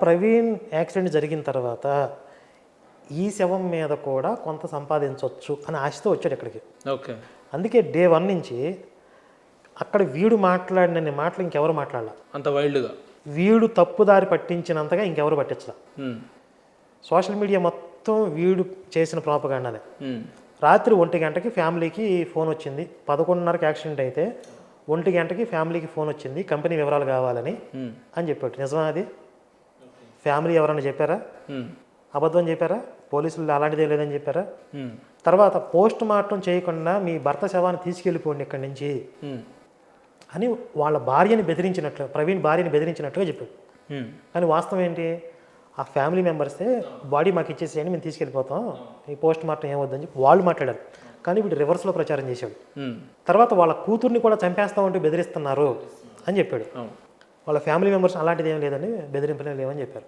Praveen accident జరిగిన తర్వాత ఈ శవం మీద కూడా కొంత సంపాదించవచ్చు అని ఆశతో వచ్చాడు ఇక్కడికి. ఓకే. అందుకే డే 1 నుంచి అక్కడ వీడు మాట్లాడినన్ని మాటలు ఇంకెవరు మాట్లాడాల. అంత వైల్డ్గా వీడు తప్పుదారి పట్టించినంతగా ఇంకెవరు పట్టించాల. సోషల్ మీడియా మొత్తం వీడు చేసిన ప్రాపగాండానే. రాత్రి 1 గంటకి ఫ్యామిలీకి ఫోన్ వచ్చింది. 11:30కి యాక్సిడెంట్ అయితే 1 గంటకి ఫ్యామిలీకి ఫోన్ వచ్చింది, కంపెనీ వివరాలు కావాలని అని చెప్పాడు. నిజమా అది? ఫ్యామిలీ ఎవరన్నా చెప్పారా? అబద్ధం చెప్పారా? పోలీసులు అలాంటిదే లేదని చెప్పారా? తర్వాత పోస్ట్ మార్టం చేయకుండా మీ భర్త శవాన్ని తీసుకెళ్ళిపోండి ఇక్కడి నుంచి అని వాళ్ళ భార్యని బెదిరించినట్లు, ప్రవీణ్ భార్యని బెదిరించినట్టుగా చెప్పాడు. కానీ వాస్తవం ఏంటి? ఆ ఫ్యామిలీ మెంబర్సే బాడీ మాకు ఇచ్చేసేయండి, మేము తీసుకెళ్ళిపోతాం, ఈ పోస్ట్ మార్టం ఏమొద్దని చెప్పి వాళ్ళు మాట్లాడారు. కానీ వీడు రివర్స్లో ప్రచారం చేశాడు. తర్వాత వాళ్ళ కూతుర్ని కూడా చంపేస్తామంటూ బెదిరిస్తున్నారు అని చెప్పాడు. వాళ్ళ ఫ్యామిలీ మెంబర్స్ అలాంటిది ఏం లేదని, బెదిరింపులే లేవని చెప్పారు.